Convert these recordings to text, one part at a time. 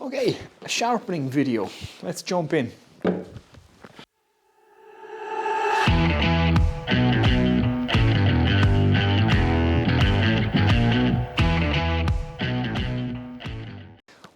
Okay, a sharpening video. Let's jump in.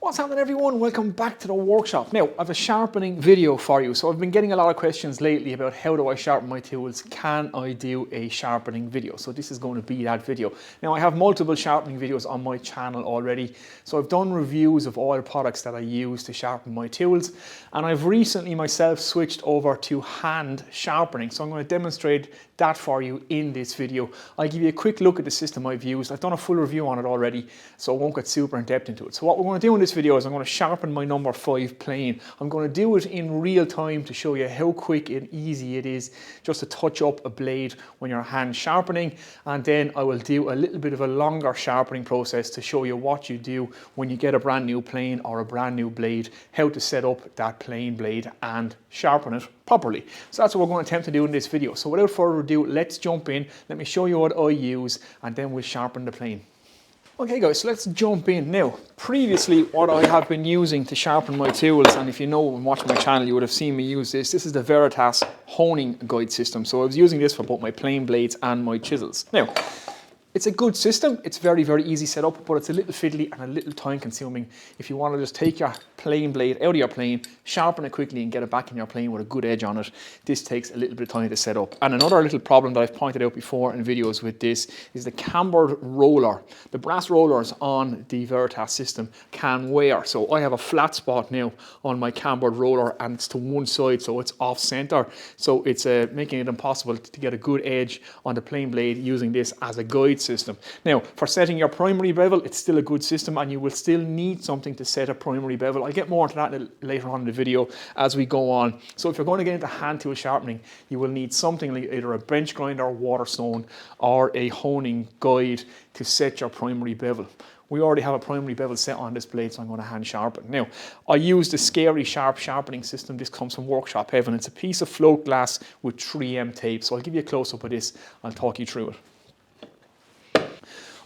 What's happening, everyone? Welcome back to the workshop. Now, I have a sharpening video for you. So I've been getting a lot of questions lately about how do I sharpen my tools? Can I do a sharpening video? So this is going to be that video. Now, I have multiple sharpening videos on my channel already. So I've done reviews of all the products that I use to sharpen my tools. And I've recently myself switched over to hand sharpening. So I'm going to demonstrate that for you in this video. I'll give you a quick look at the system I've used. I've done a full review on it already, so I won't get super in depth into it. So what we're going to do in this video is I'm going to sharpen my number 5 plane. I'm going to do it in real time to show you how quick and easy it is just to touch up a blade when you're hand sharpening, and then I will do a little bit of a longer sharpening process to show you what you do when you get a brand new plane or a brand new blade, how to set up that plane blade and sharpen it properly. So that's what we're going to attempt to do in this video. So without further ado, let's jump in. Let me show you what I use and then we'll sharpen the plane. Okay guys, so let's jump in now. Previously, what I have been using to sharpen my tools, and if you know and watch my channel, you would have seen me use this. This is the Veritas honing guide system. So I was using this for both my plane blades and my chisels. Now, it's a good system. It's very, very easy set up, but it's a little fiddly and a little time consuming. If you want to just take your plane blade out of your plane, sharpen it quickly and get it back in your plane with a good edge on it, this takes a little bit of time to set up. And another little problem that I've pointed out before in videos with this is the cambered roller. The brass rollers on the Veritas system can wear. So I have a flat spot now on my cambered roller and it's to one side, so it's off center. So it's making it impossible to get a good edge on the plane blade using this as a guide system. Now, for setting your primary bevel, it's still a good system and you will still need something to set a primary bevel. I'll get more into that later on in the video as we go on. So if you're going to get into hand tool sharpening, you will need something like either a bench grinder, Waterstone, or a honing guide to set your primary bevel. We already have a primary bevel set on this blade, so I'm going to hand sharpen. Now, I use the Scary Sharp sharpening system. This comes from Workshop Heaven. It's a piece of float glass with 3M tape. So I'll give you a close-up of this. I'll talk you through it.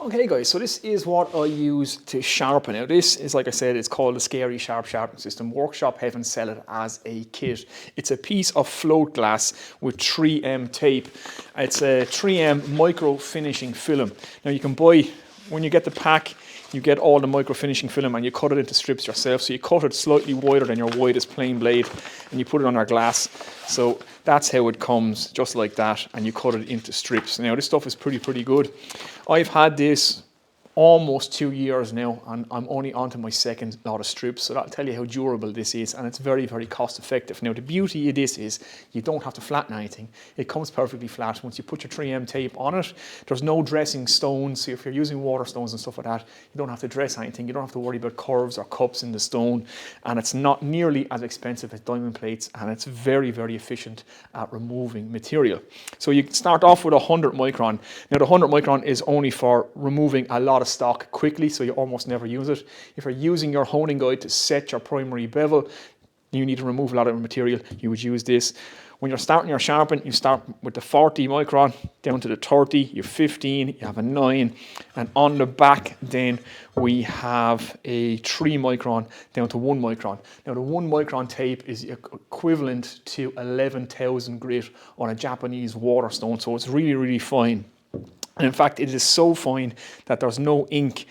Okay guys, so this is what I use to sharpen. Now this is, like I said, it's called the Scary Sharp sharpening system. Workshop Heaven sell it as a kit. It's a piece of float glass with 3M tape. It's a 3M micro finishing film. Now you can buy, when you get the pack, you get all the micro finishing film and you cut it into strips yourself. So you cut it slightly wider than your widest plane blade and you put it on our glass. So that's how it comes, just like that, and you cut it into strips. Now this stuff is pretty good. I've had this almost 2 years now and I'm only onto my second lot of strips, so that'll tell you how durable this is, and it's very, very cost effective. Now the beauty of this is you don't have to flatten anything. It comes perfectly flat once you put your 3M tape on it. There's no dressing stones, so if you're using water stones and stuff like that, you don't have to dress anything. You don't have to worry about curves or cups in the stone, and it's not nearly as expensive as diamond plates, and it's very, very efficient at removing material. So you start off with 100 micron. Now the 100 micron is only for removing a lot of stock quickly, so you almost never use it. If you're using your honing guide to set your primary bevel, you need to remove a lot of material, you would use this. When you're starting your sharpen, you start with the 40 micron down to the 30, you have 15, you have a 9, and on the back then we have a 3 micron down to 1 micron. Now the 1 micron tape is equivalent to 11,000 grit on a Japanese Waterstone, so it's really, really fine. And in fact, it is so fine that there's no ink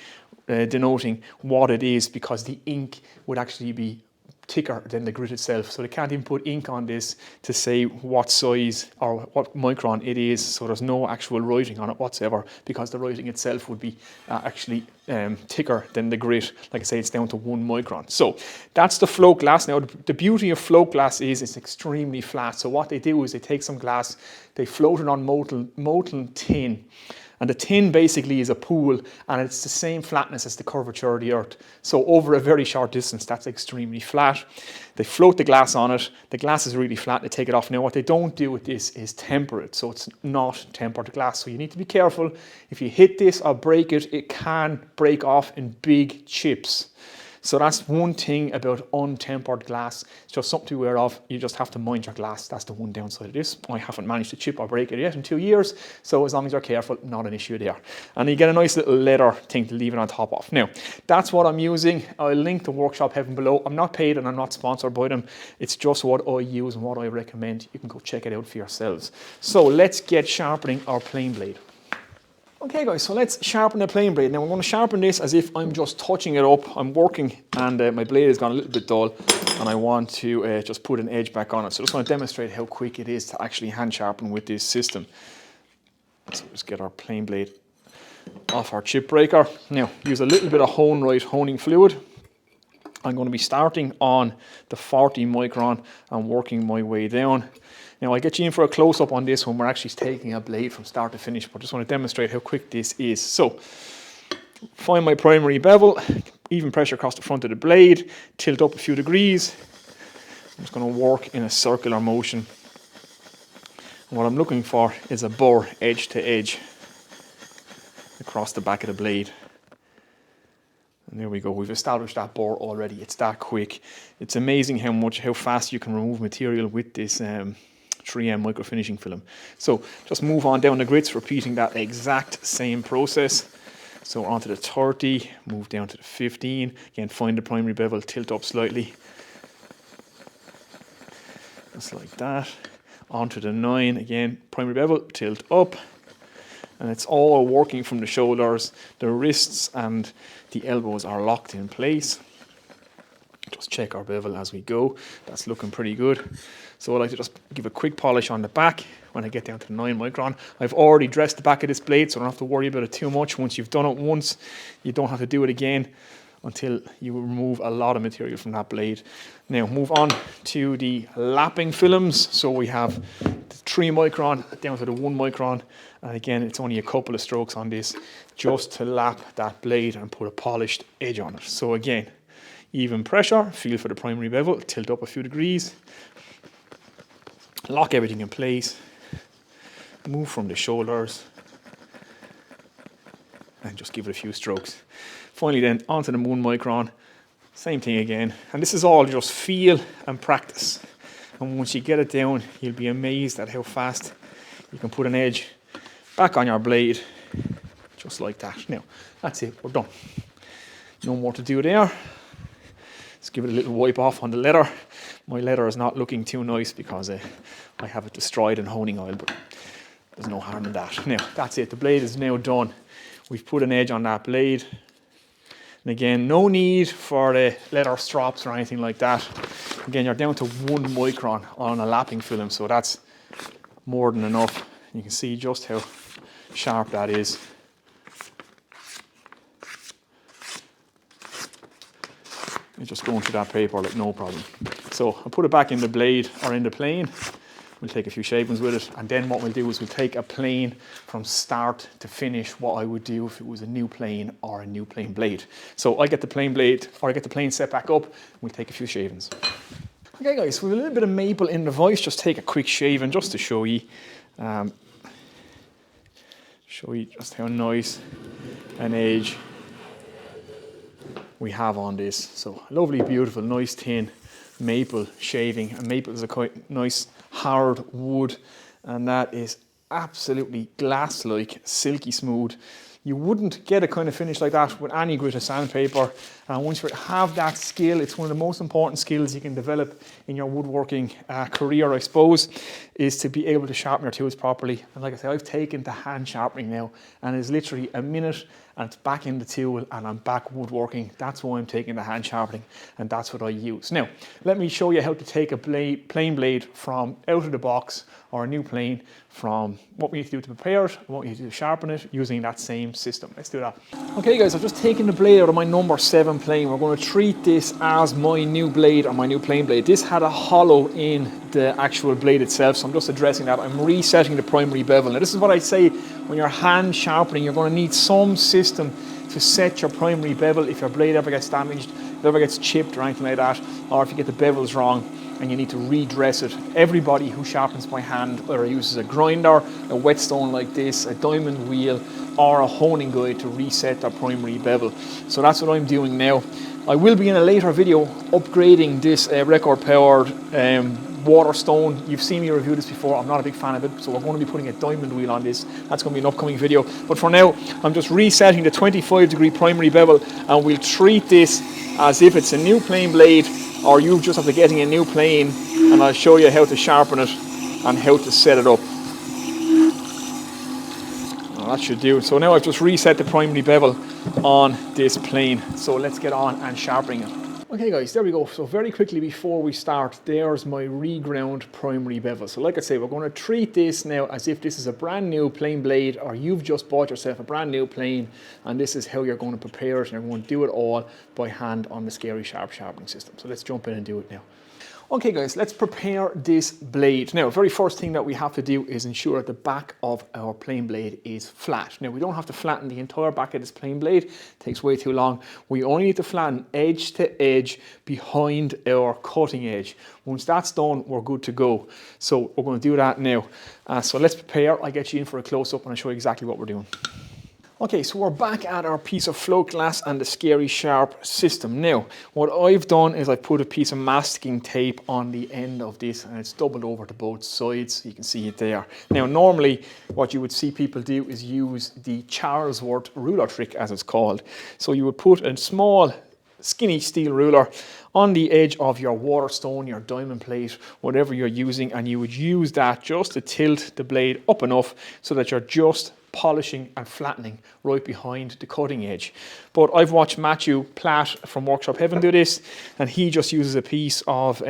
denoting what it is, because the ink would actually be thicker than the grit itself. So they can't even put ink on this to say what size or what micron it is. So there's no actual writing on it whatsoever, because the writing itself would be actually thicker than the grit. Like I say, it's down to 1 micron. So that's the float glass. Now the beauty of float glass is it's extremely flat. So what they do is they take some glass, they float it on molten tin. And the tin basically is a pool, and it's the same flatness as the curvature of the earth. So over a very short distance, that's extremely flat. They float the glass on it. The glass is really flat. They take it off. Now, what they don't do with this is temper it. So it's not tempered glass. So you need to be careful. If you hit this or break it, it can break off in big chips. So that's one thing about untempered glass. It's just something to be aware of. You just have to mind your glass. That's the one downside of this. I haven't managed to chip or break it yet in 2 years, so as long as you're careful, not an issue there. And you get a nice little leather thing to leave it on top of. Now, that's what I'm using. I'll link the Workshop Heaven below. I'm not paid and I'm not sponsored by them. It's just what I use and what I recommend. You can go check it out for yourselves. So let's get sharpening our plane blade. Okay guys, so let's sharpen the plane blade. Now I'm going to sharpen this as if I'm just touching it up. I'm working and my blade has gone a little bit dull and I want to just put an edge back on it. So I just want to demonstrate how quick it is to actually hand sharpen with this system. So just get our plane blade off our chip breaker. Now use a little bit of honing fluid. I'm going to be starting on the 40 micron and working my way down. Now I'll get you in for a close-up on this when we're actually taking a blade from start to finish, but I just want to demonstrate how quick this is. So, find my primary bevel, even pressure across the front of the blade, tilt up a few degrees. I'm just going to work in a circular motion. And what I'm looking for is a burr edge to edge across the back of the blade. And there we go, we've established that burr already. It's that quick. It's amazing how fast you can remove material with this 3M micro finishing film. So just move on down the grits, repeating that exact same process. So onto the 30, move down to the 15. Again, find the primary bevel, tilt up slightly. Just like that. Onto the 9, again, primary bevel, tilt up. And it's all working from the shoulders. The wrists and the elbows are locked in place. Just check our bevel as we go. That's looking pretty good. So I like to just give a quick polish on the back when I get down to the 9 micron. I've already dressed the back of this blade, so I don't have to worry about it too much. Once you've done it once, you don't have to do it again until you remove a lot of material from that blade. Now move on to the lapping films. So we have the 3 micron down to the 1 micron. And again, it's only a couple of strokes on this just to lap that blade and put a polished edge on it. So again, even pressure, feel for the primary bevel, tilt up a few degrees. Lock everything in place, move from the shoulders, and just give it a few strokes. Finally then, onto the 1 micron, same thing again. And this is all just feel and practice. And once you get it down, you'll be amazed at how fast you can put an edge back on your blade, just like that. Now, that's it, we're done. No more to do there. Let's give it a little wipe off on the leather. My leather is not looking too nice because I have it destroyed in honing oil, but there's no harm in that. Now, that's it. The blade is now done. We've put an edge on that blade. And again, no need for the leather strops or anything like that. Again, you're down to 1 micron on a lapping film, so that's more than enough. You can see just how sharp that is. It's just going through that paper like no problem. So I'll put it back in the blade or in the plane. We'll take a few shavings with it, and then what we'll do is we'll take a plane from start to finish what I would do if it was a new plane or a new plane blade. So I get the plane blade, or I get the plane set back up, and we'll take a few shavings. Okay guys, so we have a little bit of maple in the vise, just take a quick shaving just to show you. Show you just how nice an edge we have on this. So lovely, beautiful, nice thin maple shaving. And maple is a quite nice hard wood, and that is absolutely glass-like, silky smooth. You wouldn't get a kind of finish like that with any grit of sandpaper. And once you have that skill, it's one of the most important skills you can develop in your woodworking career, I suppose, is to be able to sharpen your tools properly. And like I said, I've taken to hand sharpening now, and it's literally a minute and it's back in the tool and I'm back woodworking. That's why I'm taking the hand sharpening, and that's what I use. Now, let me show you how to take a plane blade from out of the box, or a new plane, from what we need to do to prepare it and what we need to do to sharpen it using that same system. Let's do that. Okay guys, I've just taken the blade out of my number 7 plane. We're going to treat this as my new blade, or my new plane blade. This had a hollow in the actual blade itself, so I'm just addressing that. I'm resetting the primary bevel. Now this is what I say, when you're hand sharpening, you're going to need some system to set your primary bevel if your blade ever gets damaged, if it ever gets chipped or anything like that, or if you get the bevels wrong and you need to redress it. Everybody who sharpens by hand either uses a grinder, a whetstone like this, a diamond wheel, or a honing guide to reset their primary bevel. So that's what I'm doing now. I will be in a later video upgrading this record powered Waterstone. You've seen me review this before. I'm not a big fan of it, so we're going to be putting a diamond wheel on this. That's going to be an upcoming video. But for now, I'm just resetting the 25-degree primary bevel, and we'll treat this as if it's a new plane blade, or you just have to getting a new plane, and I'll show you how to sharpen it and how to set it up. Well, that should do. So now I've just reset the primary bevel on this plane. So let's get on and sharpening it. Okay guys, there we go. So very quickly before we start, there's my reground primary bevel. So like I say, we're going to treat this now as if this is a brand new plane blade, or you've just bought yourself a brand new plane, and this is how you're going to prepare it, and you're going to do it all by hand on the Scary Sharp sharpening system. So let's jump in and do it now. Okay guys, let's prepare this blade. Now, very first thing that we have to do is ensure that the back of our plane blade is flat. Now, we don't have to flatten the entire back of this plane blade. It takes way too long. We only need to flatten edge to edge behind our cutting edge. Once that's done, we're good to go. So we're going to do that now. So let's prepare. I'll get you in for a close-up and I'll show you exactly what we're doing. Okay, so we're back at our piece of float glass and the Scary Sharp system. Now, what I've done is I've put a piece of masking tape on the end of this, and it's doubled over to both sides. You can see it there. Now, normally what you would see people do is use the Charlesworth ruler trick, as it's called. So you would put a small skinny steel ruler on the edge of your Waterstone, your diamond plate, whatever you're using, and you would use that just to tilt the blade up enough so that you're just polishing and flattening right behind the cutting edge. But I've watched Matthew Platt from Workshop Heaven do this, and he just uses a piece of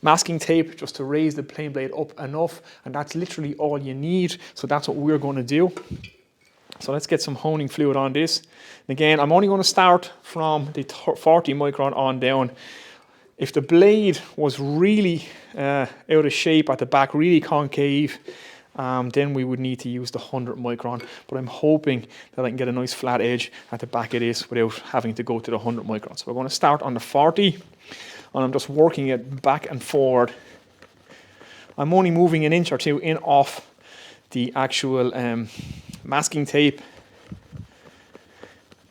masking tape just to raise the plane blade up enough, and that's literally all you need. So that's what we're going to do. So let's get some honing fluid on this. And again, I'm only going to start from the 40 micron on down. If the blade was really out of shape at the back, really concave, then we would need to use the 100 micron, but I'm hoping that I can get a nice flat edge at the back of this without having to go to the 100 micron. So we're going to start on the 40, and I'm just working it back and forward. I'm only moving an inch or two in off the actual masking tape.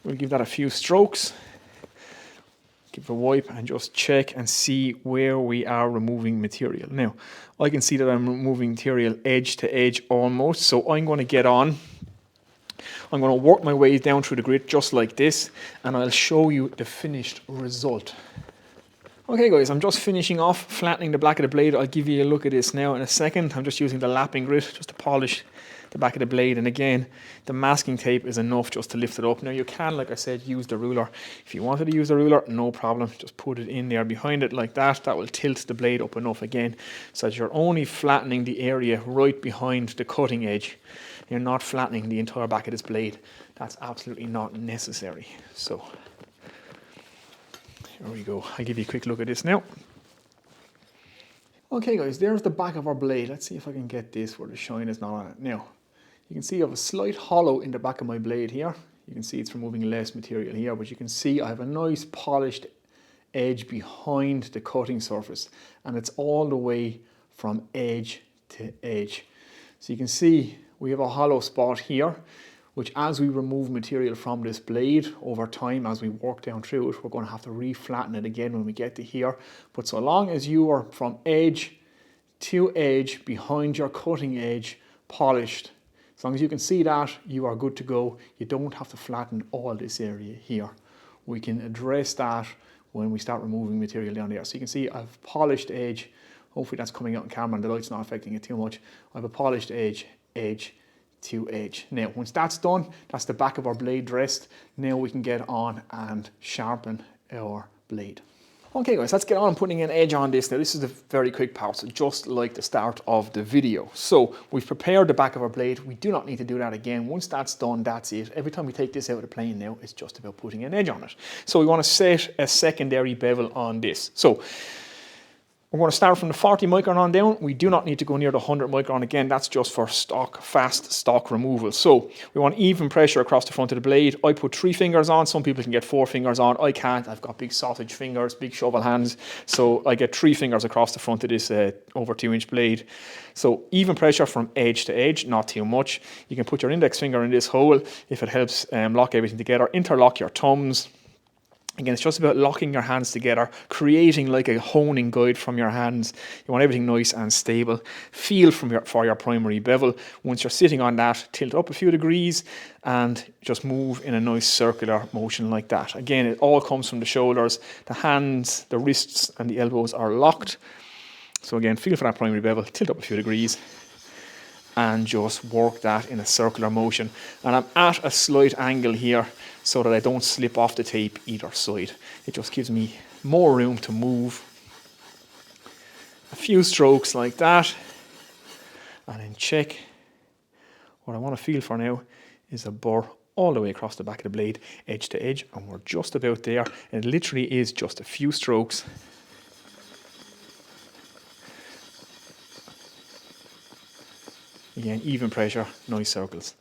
We'll give that a few strokes. Give it a wipe and just check and see where we are removing material. Now, I can see that I'm removing material edge to edge almost, so I'm going to get on. I'm going to work my way down through the grit just like this, and I'll show you the finished result. Okay guys, I'm just finishing off flattening the back of the blade. I'll give you a look at this now in a second. I'm just using the lapping grit just to polish the back of the blade, and again, the masking tape is enough just to lift it up. Now you can, like I said, use the ruler. If you wanted to use the ruler, no problem. Just put it in there behind it like that. That will tilt the blade up enough again, so that you're only flattening the area right behind the cutting edge. You're not flattening the entire back of this blade. That's absolutely not necessary. So here we go. I'll give you a quick look at this now. Okay guys, there's the back of our blade. Let's see if I can get this where the shine is not on it. Now, you can see I have a slight hollow in the back of my blade here. You can see it's removing less material here, but you can see I have a nice polished edge behind the cutting surface, and it's all the way from edge to edge. So you can see we have a hollow spot here, which as we remove material from this blade over time, as we work down through it, we're going to have to re-flatten it again when we get to here. But so long as you are from edge to edge behind your cutting edge polished, as long as you can see that, you are good to go. You don't have to flatten all this area here. We can address that when we start removing material down there. So you can see I've polished edge. Hopefully that's coming out on camera and the light's not affecting it too much. I have a polished edge, edge to edge. Now, once that's done, that's the back of our blade dressed. Now we can get on and sharpen our blade. Okay guys, let's get on putting an edge on this. Now this is a very quick part, so just like the start of the video. So we've prepared the back of our blade. We do not need to do that again. Once that's done, that's it. Every time we take this out of the plane now, it's just about putting an edge on it. So we want to set a secondary bevel on this. So We're going to start from the 40 micron on down. We do not need to go near the 100 micron. Again, that's just for fast stock removal. So we want even pressure across the front of the blade. I put 3 fingers on. Some people can get 4 fingers on. I can't. I've got big sausage fingers, big shovel hands. So I get 3 fingers across the front of this over 2-inch blade. So even pressure from edge to edge, not too much. You can put your index finger in this hole if it helps lock everything together. Interlock your thumbs. Again, it's just about locking your hands together, creating like a honing guide from your hands. You want everything nice and stable. Feel for your primary bevel. Once you're sitting on that, tilt up a few degrees and just move in a nice circular motion like that. Again, it all comes from the shoulders. The hands, the wrists and the elbows are locked. So again, feel for that primary bevel, tilt up a few degrees and just work that in a circular motion. And I'm at a slight angle here so that I don't slip off the tape either side. It just gives me more room to move. A few strokes like that. And then check. What I want to feel for now is a burr all the way across the back of the blade, edge to edge. And we're just about there. And it literally is just a few strokes. Again, even pressure, nice circles.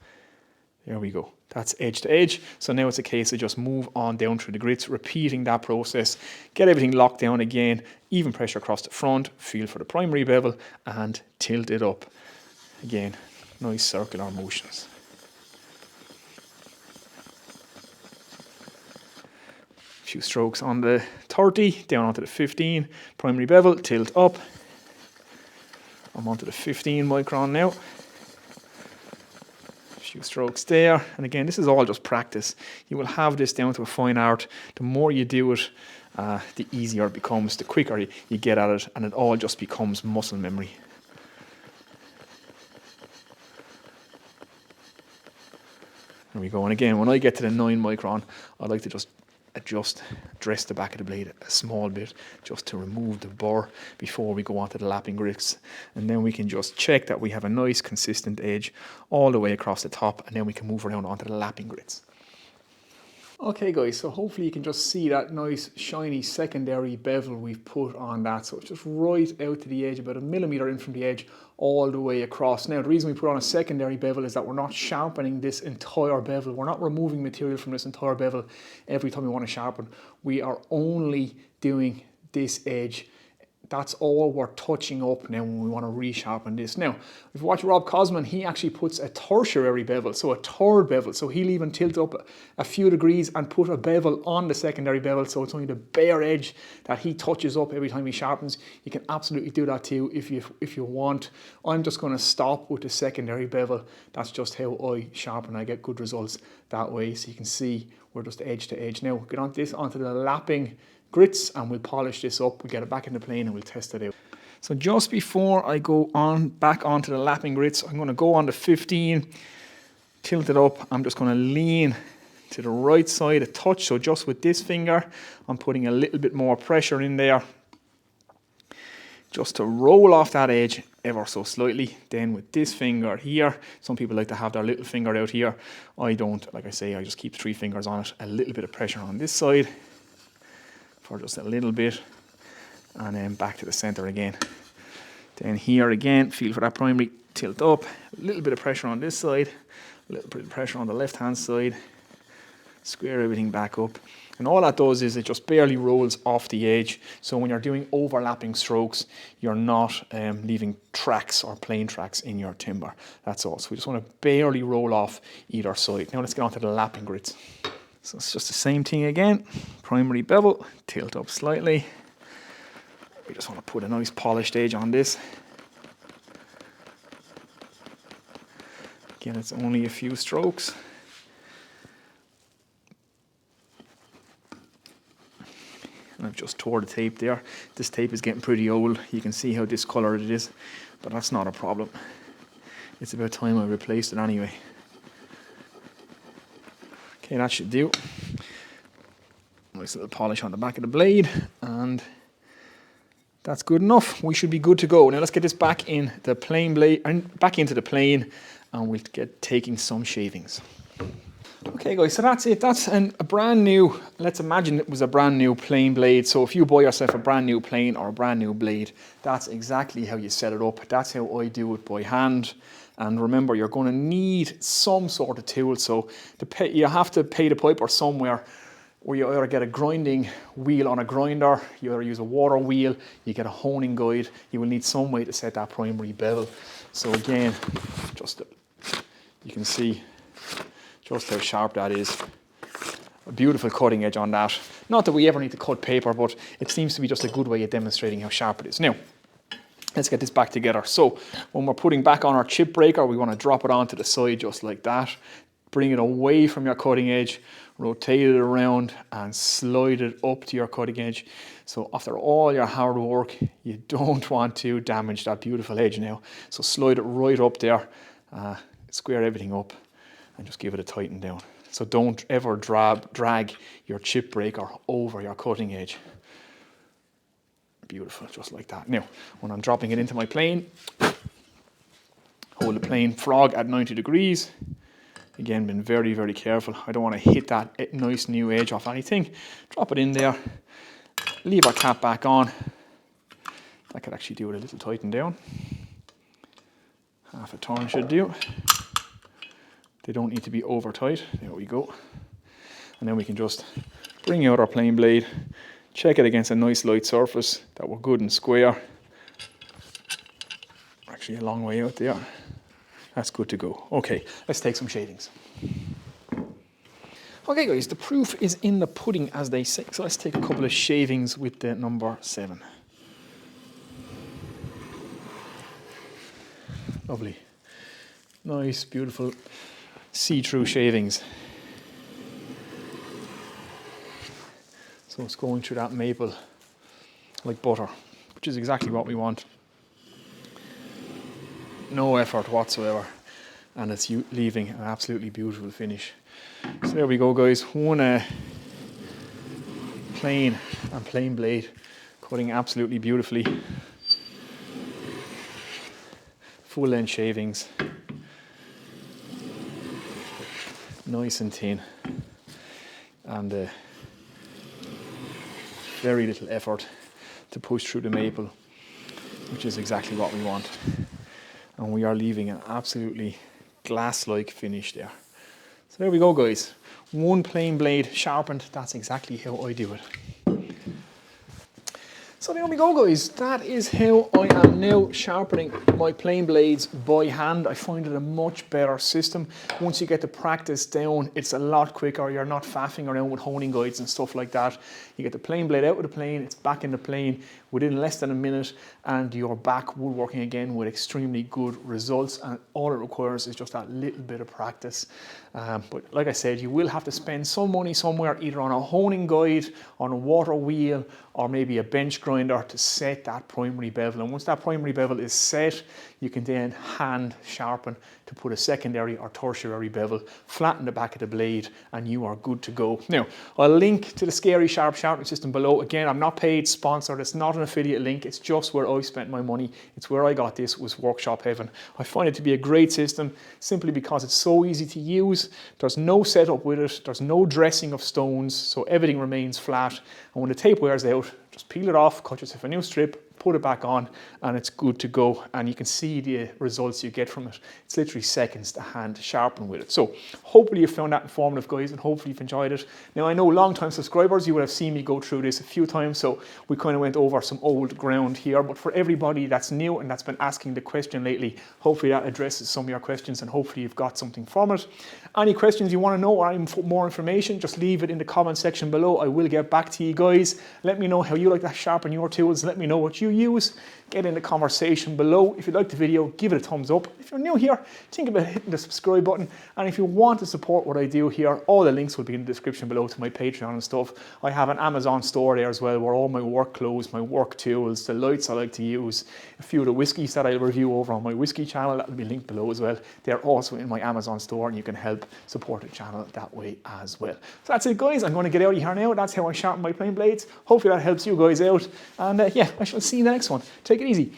There we go. That's edge to edge. So now it's a case of just move on down through the grits, repeating that process. Get everything locked down again, even pressure across the front, feel for the primary bevel and tilt it up. Again, nice circular motions. A few strokes on the 30, down onto the 15, primary bevel, tilt up. I'm onto the 15 micron now. Few strokes there, and again, this is all just practice. You will have this down to a fine art. The more you do it, the easier it becomes, the quicker you get at it, and it all just becomes muscle memory. There we go. And again, when I get to the 9 micron, I like to just dress the back of the blade a small bit just to remove the burr before we go on to the lapping grits, and then we can just check that we have a nice consistent edge all the way across the top, and then we can move around onto the lapping grits. Okay guys, so hopefully you can just see that nice shiny secondary bevel we've put on that. So it's just right out to the edge, about 1 millimeter in from the edge, all the way across. Now the reason we put on a secondary bevel is that we're not sharpening this entire bevel. We're not removing material from this entire bevel every time we want to sharpen. We are only doing this edge. That's all we're touching up now when we want to resharpen this. Now, if you watch Rob Cosman, he actually puts a tertiary bevel, so a third bevel. So he'll even tilt up a few degrees and put a bevel on the secondary bevel, so it's only the bare edge that he touches up every time he sharpens. You can absolutely do that too if you want. I'm just going to stop with the secondary bevel. That's just how I sharpen. I get good results that way. So you can see we're just edge to edge. Now, get on this onto the lapping grits and we'll polish this up, we'll get it back in the plane and we'll test it out. So just before I go on back onto the lapping grits, I'm going to go on to 15, tilt it up. I'm just going to lean to the right side a touch, so just with this finger I'm putting a little bit more pressure in there just to roll off that edge ever so slightly. Then with this finger here, some people like to have their little finger out here. I don't, like I say, I just keep 3 fingers on it, a little bit of pressure on this side for just a little bit, and then back to the center again. Then here again, feel for that primary, tilt up, a little bit of pressure on this side, a little bit of pressure on the left hand side, square everything back up. And all that does is it just barely rolls off the edge. So when you're doing overlapping strokes, you're not leaving tracks or plain tracks in your timber. That's all. So we just want to barely roll off either side. Now let's get on to the lapping grits. So it's just the same thing again. Primary bevel, tilt up slightly. We just want to put a nice polished edge on this. Again, it's only a few strokes. And I've just tore the tape there. This tape is getting pretty old. You can see how discolored it is, but that's not a problem. It's about time I replaced it anyway. Okay, that should do. Nice little polish on the back of the blade, and that's good enough. We should be good to go. Now let's get this back in the plane blade and back into the plane, and we'll get taking some shavings. Okay guys, so that's it. That's a brand new, let's imagine it was a brand new plane blade. So if you buy yourself a brand new plane or a brand new blade, that's exactly how you set it up. That's how I do it by hand. And remember, you're going to need some sort of tool. So you have to pay the piper somewhere where you either get a grinding wheel on a grinder, you either use a water wheel, you get a honing guide. You will need some way to set that primary bevel. So again, you can see just how sharp that is. A beautiful cutting edge on that. Not that we ever need to cut paper, but it seems to be just a good way of demonstrating how sharp it is. Now, let's get this back together. So when we're putting back on our chip breaker, we want to drop it onto the side just like that. Bring it away from your cutting edge, rotate it around and slide it up to your cutting edge. So after all your hard work, you don't want to damage that beautiful edge now. So slide it right up there, square everything up and just give it a tighten down. So don't ever drag your chip breaker over your cutting edge. Beautiful, just like that. Now, when I'm dropping it into my plane, hold the plane frog at 90 degrees. Again, been very, very careful. I don't want to hit that nice new edge off anything. Drop it in there, leave our cap back on. I could actually do it a little tighten down. Half a turn should do. They don't need to be over tight. There we go. And then we can just bring out our plane blade, check it against a nice light surface that we're good and square. Actually a long way out there. That's good to go. Okay, let's take some shavings. Okay guys, the proof is in the pudding, as they say. So let's take a couple of shavings with the number 7. Lovely. Nice, beautiful, see-through shavings. So it's going through that maple like butter, which is exactly what we want. No effort whatsoever, and it's leaving an absolutely beautiful finish. So there we go guys, one plain and plain blade, cutting absolutely beautifully. Full length shavings, nice and thin, and very little effort to push through the maple, which is exactly what we want. And we are leaving an absolutely glass-like finish there. So there we go guys, one plain blade sharpened. That's exactly how I do it. So there we go guys, that is how I am now sharpening my plain blades by hand. I find it a much better system. Once you get the practice down, it's a lot quicker. You're not faffing around with honing guides and stuff like that. You get the plain blade out of the plane, it's back in the plane within less than a minute, and you're back woodworking again with extremely good results. And all it requires is just that little bit of practice. But like I said, you will have to spend some money somewhere, either on a honing guide, on a water wheel, or maybe a bench grinder to set that primary bevel. And once that primary bevel is set, you can then hand sharpen to put a secondary or tertiary bevel, flatten the back of the blade, and you are good to go. Now, I'll link to the Scary Sharp sharpening system below. Again, I'm not paid, sponsored, it's not an affiliate link, it's just where I spent my money. It's where I got this, was Workshop Heaven. I find it to be a great system simply because it's so easy to use. There's no setup with it, there's no dressing of stones, so everything remains flat. And when the tape wears out, just peel it off, cut yourself a new strip, put it back on, and it's good to go. And you can see the results you get from it. It's literally seconds to hand sharpen with it. So hopefully you found that informative guys, and hopefully you've enjoyed it. Now I know long-time subscribers, you would have seen me go through this a few times, so we kind of went over some old ground here. But for everybody that's new and that's been asking the question lately, hopefully that addresses some of your questions, and hopefully you've got something from it. Any questions you want to know or more information, just leave it in the comment section below. I will get back to you guys. Let me know how you like to sharpen your tools. Let me know what you use. Get in the conversation below. If you liked the video, give it a thumbs up. If you're new here, think about hitting the subscribe button. And if you want to support what I do here, all the links will be in the description below to my Patreon and stuff. I have an Amazon store there as well, where all my work clothes, my work tools, the lights I like to use, a few of the whiskies that I review over on my whiskey channel, that will be linked below as well. They're also in my Amazon store, and you can help support the channel that way as well. So that's it guys, I'm going to get out of here now. That's how I sharpen my plain blades. Hopefully that helps you guys out. And yeah, I shall see you in the next one. Take it easy.